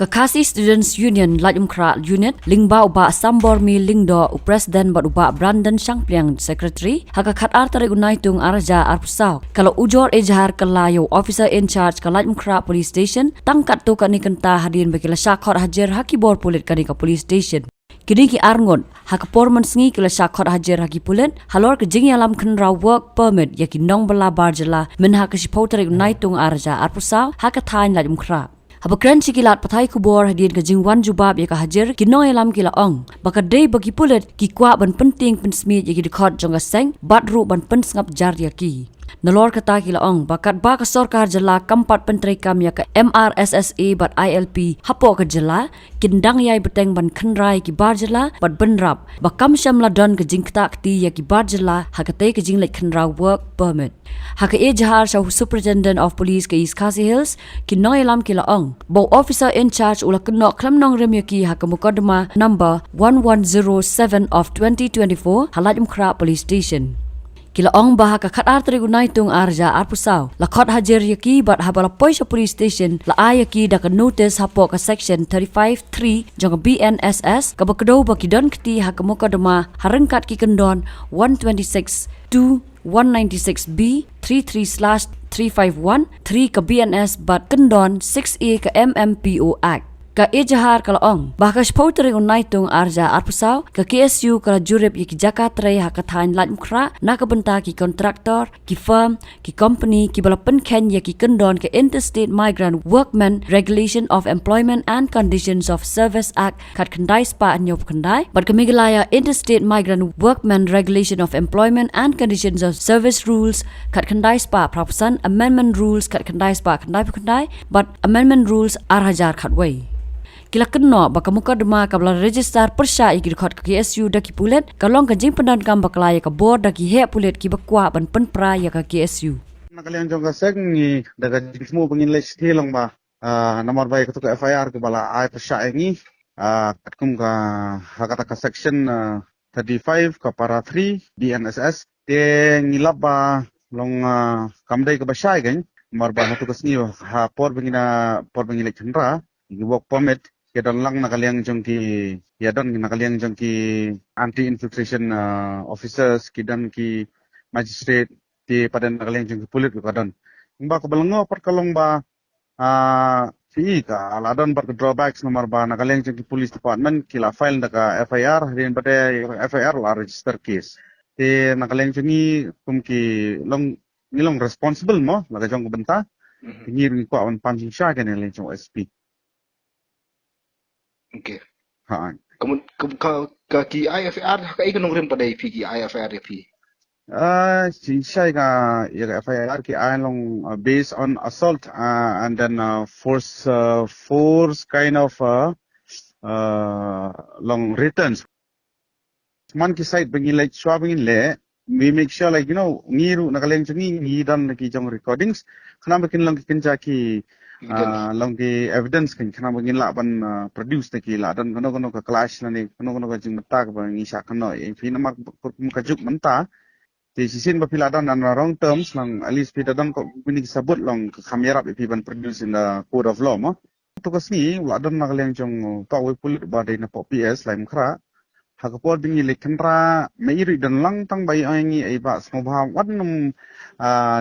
Kakasi Students Union Laitumkhrah Unit lingba uba sambor mi lingdo President bat uba Brandon Shangpliang Secretary haka khatar tare unaitung arja arpusau kalau Ujor ejahar kelayo Officer in Charge ka Laitumkhrah Police Station tangkat tu kani kenta Hadien bagi Shah Khot Hajir haki bor pulit kani ka Police Station kini ki arngon haka performance ngi kila Shah Khot Hajir haki pulit halor ke Nongïalam khenra work permit yaki nong bala barjala men haka sipau tare unaitung arja arpusau haka thain Laitumkhrah Habakran cikilat patai kubor Hadien ke jingwan jubab ya ka Hajir ki Nongïalam kila ong baka day bagi pulet ki kwa ban penting pensmit ya ki Khot jonga seng badru ban pensngap jar ya ki Nalor kata kila ong bakat ba ka sorkar jala kampat pentrai kam ya ka MRSSA bat ILP hapo ka jala kindang yai beteng ban khenrai ki bar jala bat benrap bakam syam ladon ke jingkta kti ya ki bar jala hakate ke jinglek khenra work permit haka ejahar Shah Superintendent of Police ke East Khasi Hills ki Nongïalam kila ong bo officer in charge ula kenok klam nong rem ya ki haka mukadama number 1107 of 2024 Laitumkhrah Police Station Kila ong baha ka khatar tari unaitung arja arpusau la Khot Hajir yaki bat habala Police Station la ayaki da ka notice hapo ka section 35.3 jonga BNSS ka bakdo bakidon kti hakamukadama harengkat ki kendon 126 to 196B 33/351 3 ka BNS bat kendon 6A ka MMPO Act ka ejahar kala ong bahka spoutere unaitung arja arpusau ka KSU kala jurip yaki Jakarta haka thain Laitumkhrah na ka benta ki kontraktor ki firm ki company ki bala penken yaki kendon ka Interstate Migrant Workmen Regulation of Employment and Conditions of Service Act kat kendai spa anyop kendai bat ka Meghalaya Interstate Migrant Workmen Regulation of Employment and Conditions of Service Rules kat kendai spa prapusan amendment rules kat kendai spa kendai but amendment rules arhajar khatway Kila kena baka muka dema kabla register persya iki Khot ke KSU daki pulet kalong ka jing pendan kam baklaya ka board daki he pulet ki bakwa ban penpra ya ka KSU nakalian jong ka sek ni daga jingmu pengin les hilong ba nomor baik ketua FIR ke bala ai persya ini katkum ka hakata ka section 35 ka para 3 BNSS te ngilap ba long kamdai ke basai kan nomor ba hatu kasni ha por pengin les chandra work permit Yadon lang nakaliang jong ki yadon nakaliang jong ki anti infiltration officers kidan ki magistrate ti pada nakaliang jong ki pulit kadon ba ko balango par kalong ba fi ka aladon par drawbacks nomor ba nakaliang jong ki police department kila file ka FIR rin pada FIR la register case ti nakaliang jong ni ki long responsible mo laga jong ko benta ngir ko on punching Shah kan ni jong SP Okay. Ha. Kemudian ki IFR ka ikan nongrim pada ki IFR pi. Sinsay ka FIR ki long based on assault and then force kind of long returns. Man ki side bangin like swabing le we make sure like ngiru nakaleng ngi dan ki jong recordings kana bakin long kinja ki long ki evidence kan kana bangin la ban produce ki la dan kono ka clash na ni kono ka jing mata ka bang isa kono e fi na mak ka juk manta ti sisin ba pila dan wrong terms lang at least pita dan ko binig sabot long kamera bi ban produce in the code of law mo to kasni la dan nakaleng jong pa we pulit ba dai na po PS Laitumkhrah hakapol bingi lekendra meiri dan lang tang bai angi ai ba smobha wadnum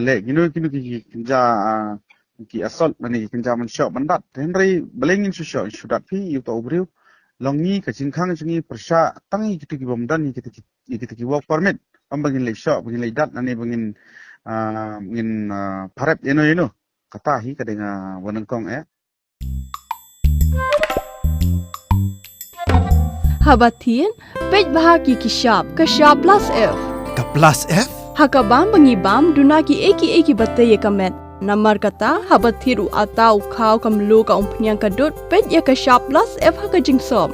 le kinu ki kinja ki assault mani kinja man shot bandat henry belengin su shot sudat pi yu to briu longi ka jingkhang jungi persya tangi kitu ki bomdan kita ki work permit ambangin le shot bangin le dat nani bangin parep eno kata hi kadenga wanangkong Hadien pej bahagi ki shop ka shop plus F Ka plus F haka bam bangi bam duna ki eki batte ye kamet namar kata habathiru atau khaw kam lo ka umpnyang ka dot pej ya ka shop plus F haka jingsom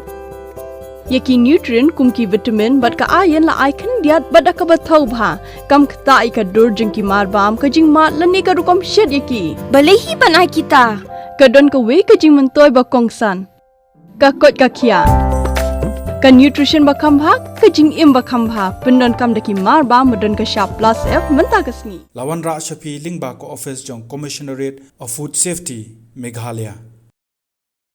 yaki nutrient kum ki vitamin bat ka iron la icon diat bada ka bathau bha kam khta ai ka dor jing ki mar bam ka jing mat lani ka rukom shed yaki balehi banai kita ka don ka we ka jing mentoy ba kongsan ka kot ka khia ka nutrition bakam bha ka jing im bakam bha pendon kam daki mar ba modon ka shop plus F menta kasni Lawan Ra Shafi Lingba ko office jong Commissionerate of Food Safety Meghalaya